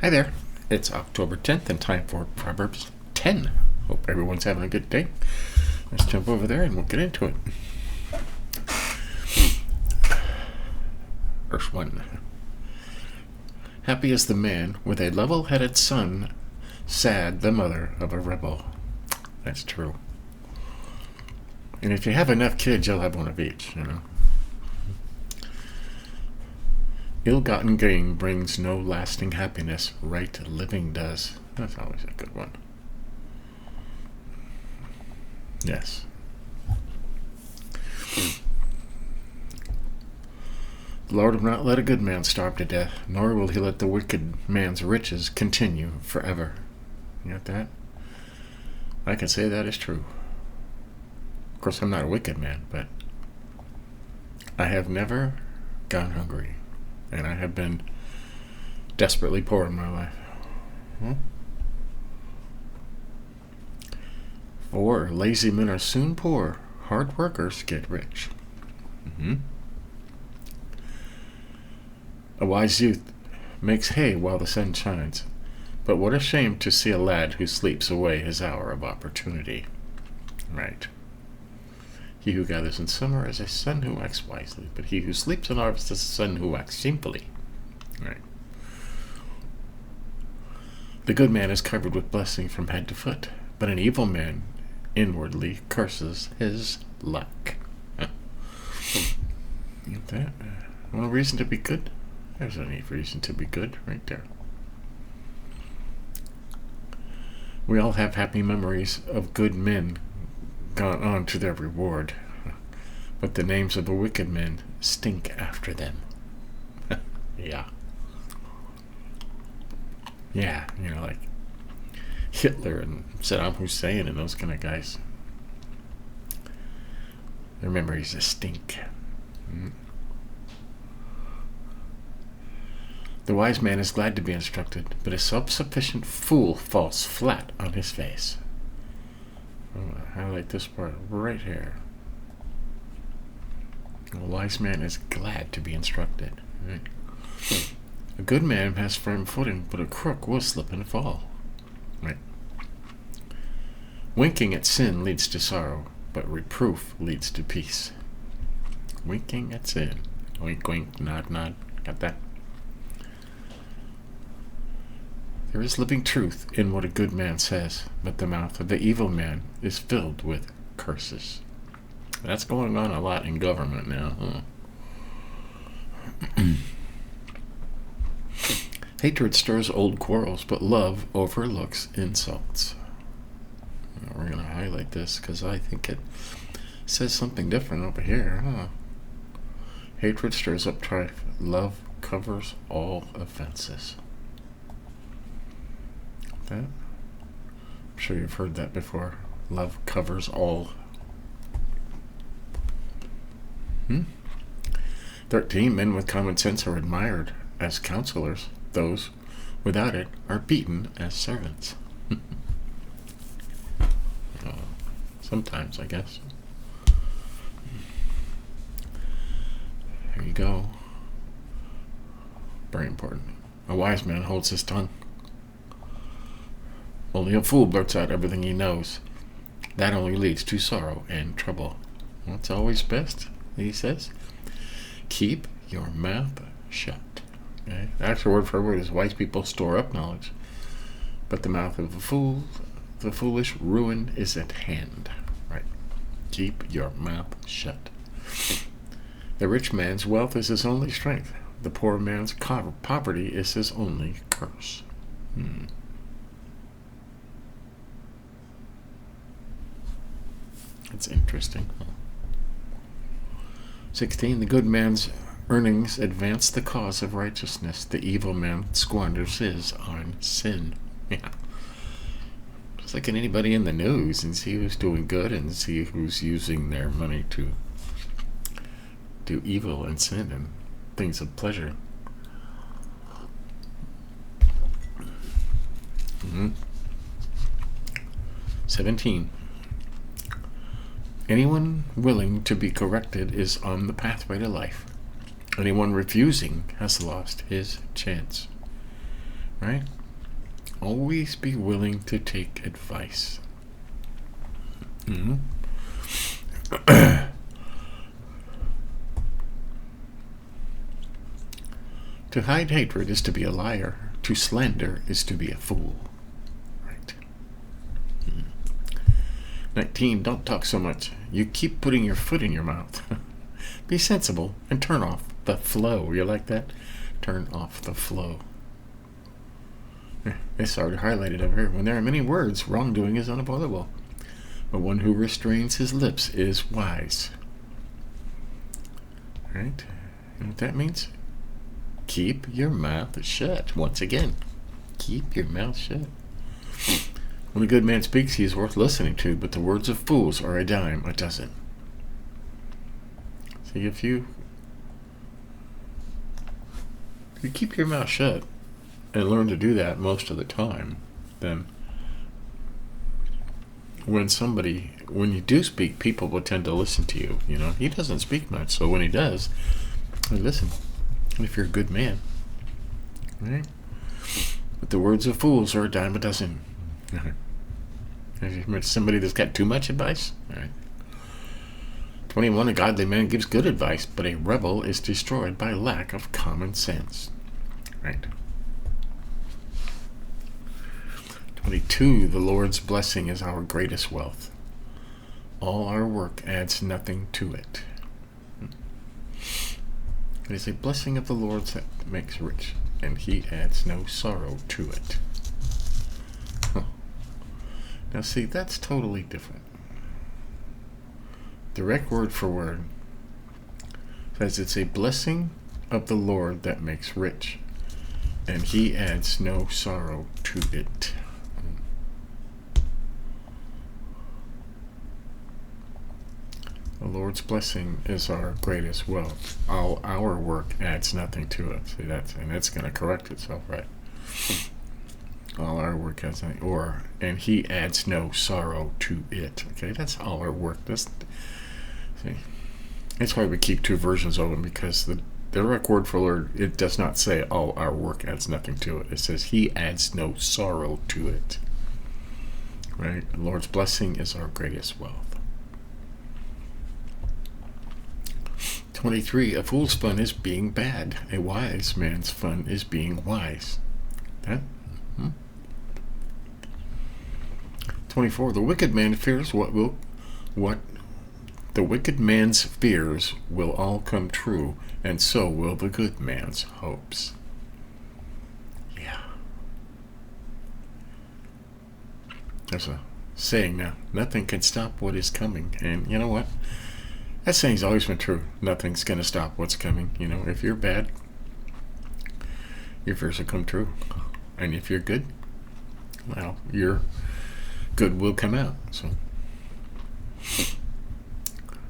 Hi there. It's October 10th and time for Proverbs 10. Hope everyone's having a good day. Let's jump over there and we'll get into it. Verse 1. Happy is the man with a level-headed son, sad the mother of a rebel. That's true. And if you have enough kids, you'll have one of each, Ill-gotten gain brings no lasting happiness. Right living does. That's always a good one. Yes. The Lord will not let a good man starve to death, nor will he let the wicked man's riches continue forever. You got that? I can say that is true. Of course, I'm not a wicked man, but I have never gone hungry. And I have been desperately poor in my life. For lazy men are soon poor, hard workers get rich. A wise youth makes hay while the sun shines, but what a shame to see a lad who sleeps away his hour of opportunity. Right. He who gathers in summer is a son who acts wisely, but he who sleeps in harvest is a son who acts shamefully. Right. The good man is covered with blessing from head to foot, but an evil man inwardly curses his luck. Get that? Want a reason to be good? There's any reason to be good right there. We all have happy memories of good men gone on to their reward, but the names of the wicked men stink after them. Yeah, like Hitler and Saddam Hussein and those kind of guys. Their memories stink. The wise man is glad to be instructed, but a self-sufficient fool falls flat on his face. I'm going to highlight this part right here. A wise man is glad to be instructed. Right? A good man has firm footing, but a crook will slip and fall. Right? Winking at sin leads to sorrow, but reproof leads to peace. Winking at sin. Wink, wink, nod, nod. Got that? There is living truth in what a good man says, but the mouth of the evil man is filled with curses. That's going on a lot in government now. Hatred stirs old quarrels, but love overlooks insults. We're going to highlight this because I think it says something different over here. Hatred stirs up strife. Love covers all offenses. That? I'm sure you've heard that before. Love covers all. 13 men with common sense are admired as counselors. Those without it are beaten as servants. Sometimes, I guess. There you go. Very important. A wise man holds his tongue. Only a fool blurts out everything he knows. That only leads to sorrow and trouble. What's always best, he says? Keep your mouth shut. Okay? The actual word for word is wise people store up knowledge, but the mouth of the foolish ruin is at hand. Right? Keep your mouth shut. The rich man's wealth is his only strength. The poor man's poverty is his only curse. That's interesting. 16. The good man's earnings advance the cause of righteousness. The evil man squanders his on sin. Yeah. Just like anybody in the news, and see who's doing good and see who's using their money to do evil and sin and things of pleasure. 17. Anyone willing to be corrected is on the pathway to life. Anyone refusing has lost his chance. right? Always be willing to take advice. Mm-hmm. To hide hatred is to be a liar. To slander is to be a fool. Right. 19. Don't talk so much. You keep putting your foot in your mouth. Be sensible and turn off the flow. You like that? Turn off the flow. It's already highlighted over here. When there are many words, wrongdoing is unavoidable. But one who restrains his lips is wise. Right? You know what that means? Keep your mouth shut. Once again, keep your mouth shut. When a good man speaks, he is worth listening to, but the words of fools are a dime a dozen. See, if you keep your mouth shut and learn to do that most of the time, then when you do speak, people will tend to listen to you. You know, he doesn't speak much, so when he does, they listen. And if you're a good man, right? But the words of fools are a dime a dozen. Have you met somebody that's got too much advice? All right. 21. A godly man gives good advice, but a rebel is destroyed by lack of common sense. Right. 22. The Lord's blessing is our greatest wealth. All our work adds nothing to it. It is a blessing of the Lord that makes rich, and he adds no sorrow to it. Now see, that's totally different. Direct word for word says it's a blessing of the Lord that makes rich, and he adds no sorrow to it. The Lord's blessing is our greatest wealth. All our work adds nothing to it. See, that's going to correct itself, right? All our work adds nothing, and he adds no sorrow to it. Okay, that's all our work. That's why we keep two versions of them, because the direct word for Lord, it does not say all our work adds nothing to it. It says he adds no sorrow to it. Right? The Lord's blessing is our greatest wealth. 23. A fool's fun is being bad. A wise man's fun is being wise. That? 24. The wicked man fears what the wicked man's fears will all come true, and so will the good man's hopes. Yeah. There's a saying now, nothing can stop what is coming. And you know what? That saying's always been true. Nothing's going to stop what's coming. You know, if you're bad, your fears will come true. And if you're good, well, your good will come out. So,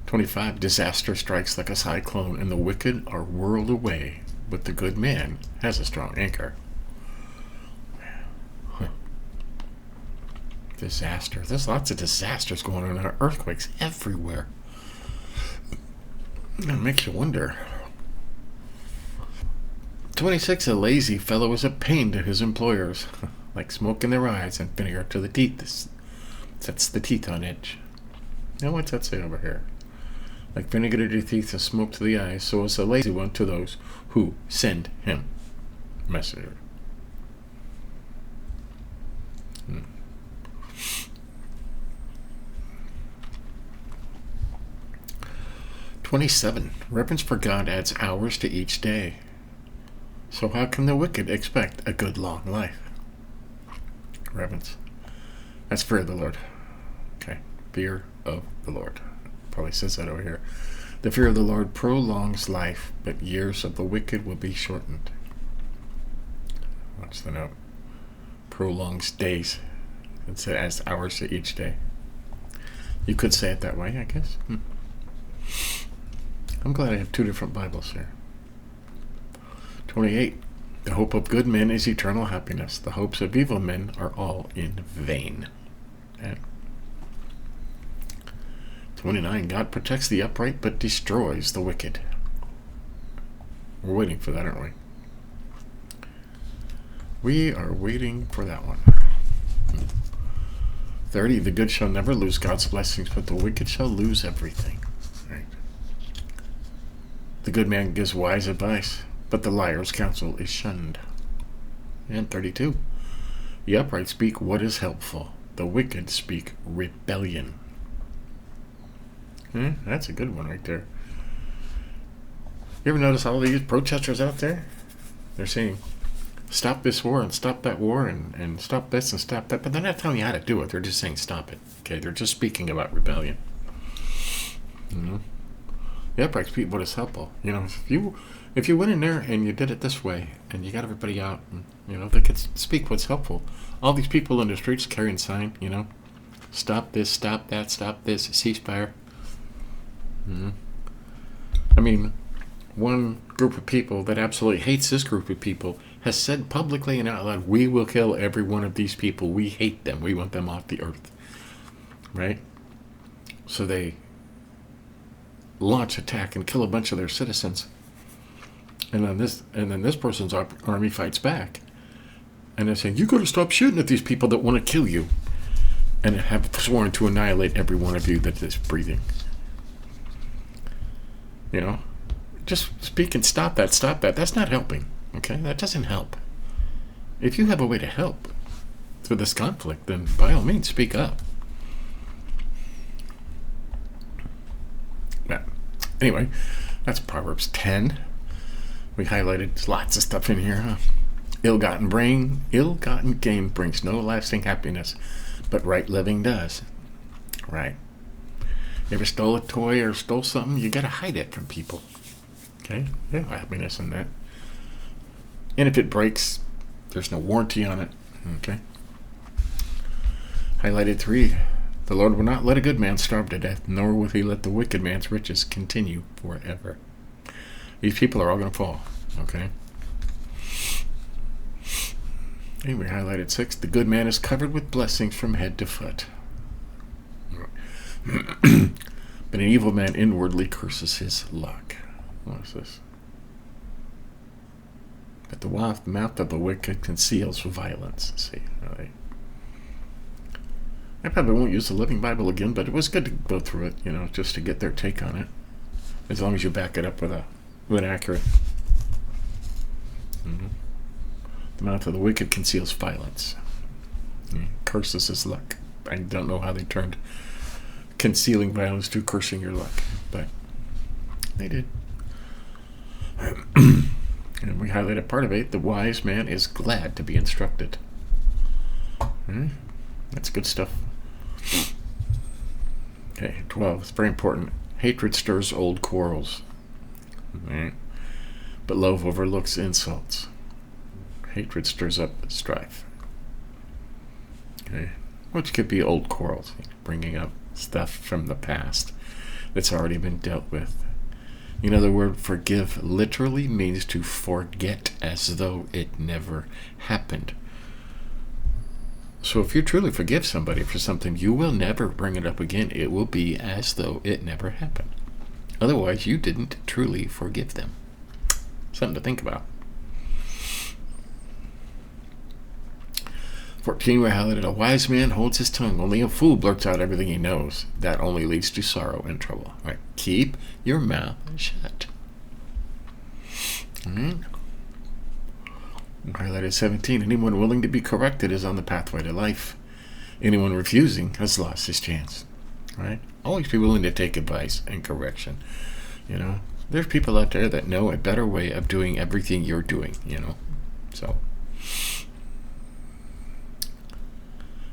25. Disaster strikes like a cyclone, and the wicked are whirled away, but the good man has a strong anchor. Disaster. There's lots of disasters going on. There are earthquakes everywhere. It makes you wonder. 26. A lazy fellow is a pain to his employers. Like smoke in their eyes and vinegar to the teeth. This sets the teeth on edge. Now what's that say over here? Like vinegar to the teeth and smoke to the eyes, so is a lazy one to those who send him messenger. 27. Reverence for God adds hours to each day. So how can the wicked expect a good long life? Reverence. That's fear of the Lord. Okay. Fear of the Lord. Probably says that over here. The fear of the Lord prolongs life, but years of the wicked will be shortened. Watch the note. Prolongs days. It adds hours to each day. You could say it that way, I guess. I'm glad I have two different Bibles here. 28. The hope of good men is eternal happiness. The hopes of evil men are all in vain. And 29. God protects the upright but destroys the wicked. We're waiting for that, aren't we? We are waiting for that one. 30, the good shall never lose God's blessings, but the wicked shall lose everything. Right? The good man gives wise advice, but the liar's counsel is shunned. And 32, the upright speak what is helpful. The wicked speak rebellion. That's a good one right there. You ever notice all these protesters out there? They're saying, stop this war and stop that war and stop this and stop that. But they're not telling you how to do it. They're just saying stop it. Okay, they're just speaking about rebellion. The upright speak what is helpful. If you went in there and you did it this way and you got everybody out, and, they could speak what's helpful. All these people in the streets carrying sign, stop this, stop that, stop this, ceasefire. I mean, one group of people that absolutely hates this group of people has said publicly and out loud, we will kill every one of these people. We hate them. We want them off the earth. Right? So they launch attack and kill a bunch of their citizens. And then this person's army fights back. And they're saying, you got to stop shooting at these people that want to kill you. And have sworn to annihilate every one of you that is breathing. Just speak and stop that. That's not helping. Okay? That doesn't help. If you have a way to help through this conflict, then by all means, speak up. But anyway, that's Proverbs 10. We highlighted lots of stuff in here. Huh? Ill-gotten gain brings no lasting happiness, but right living does. Right? You ever stole a toy or stole something? You gotta hide it from people. Okay? There's no happiness in that. And if it breaks, there's no warranty on it. Okay? Highlighted 3. The Lord will not let a good man starve to death, nor will he let the wicked man's riches continue forever. These people are all going to fall. Okay? And we highlighted 6. The good man is covered with blessings from head to foot. But an evil man inwardly curses his luck. What is this? But the mouth of the wicked conceals violence. See, right? I probably won't use the Living Bible again, but it was good to go through it, just to get their take on it. As long as you back it up with an accurate. The mouth of the wicked conceals violence. Curses his luck. I don't know how they turned concealing violence to cursing your luck, but they did. And we highlighted part of 8. The wise man is glad to be instructed. That's good stuff. Okay, 12. It's very important. Hatred stirs old quarrels. Right? But love overlooks insults. Hatred stirs up strife. Okay? Which could be old quarrels, bringing up stuff from the past that's already been dealt with. The word forgive literally means to forget as though it never happened. So if you truly forgive somebody for something, you will never bring it up again. It will be as though it never happened. Otherwise, you didn't truly forgive them. Something to think about. 14, we highlighted, a wise man holds his tongue. Only a fool blurts out everything he knows. That only leads to sorrow and trouble. All right. Keep your mouth shut. All right. We highlighted 17. Anyone willing to be corrected is on the pathway to life. Anyone refusing has lost his chance. All right. Always be willing to take advice and correction. There's people out there that know a better way of doing everything you're doing. So.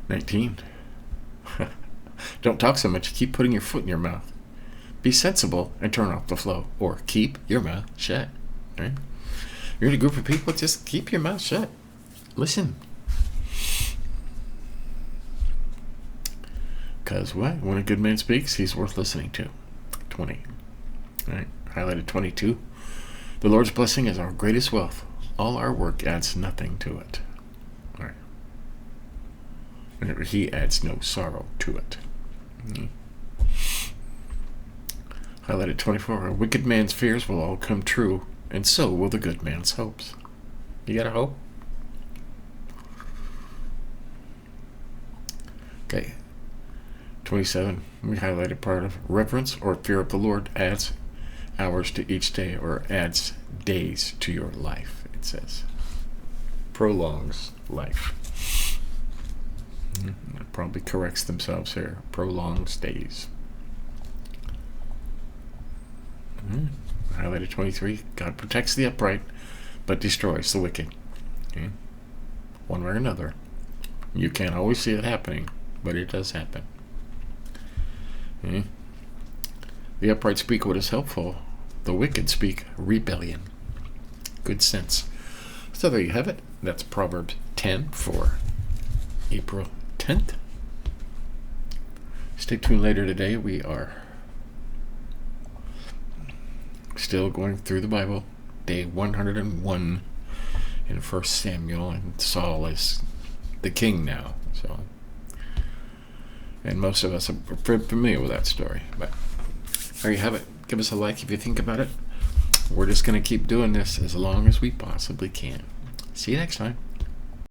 19. Don't talk so much. Keep putting your foot in your mouth. Be sensible and turn off the flow. Or keep your mouth shut. Right? You're in a group of people, just keep your mouth shut. Listen. Because what? When a good man speaks, he's worth listening to. 20. All right. Highlighted 22. The Lord's blessing is our greatest wealth. All our work adds nothing to it. All right. He adds no sorrow to it. Highlighted 24. A wicked man's fears will all come true, and so will the good man's hopes. You got a hope? Okay. 27, we highlighted part of reverence or fear of the Lord adds hours to each day or adds days to your life, it says. Prolongs life. It probably corrects themselves here. Prolongs days. Highlighted 23, God protects the upright but destroys the wicked. Okay? One way or another. You can't always see it happening, but it does happen. Okay? The upright speak what is helpful. The wicked speak rebellion. Good sense. So there you have it. That's Proverbs 10 for April 10th. Stay tuned later today. We are still going through the Bible. Day 101 in 1 Samuel. And Saul is the king now. And most of us are familiar with that story. But there you have it. Give us a like if you think about it. We're just going to keep doing this as long as we possibly can. See you next time.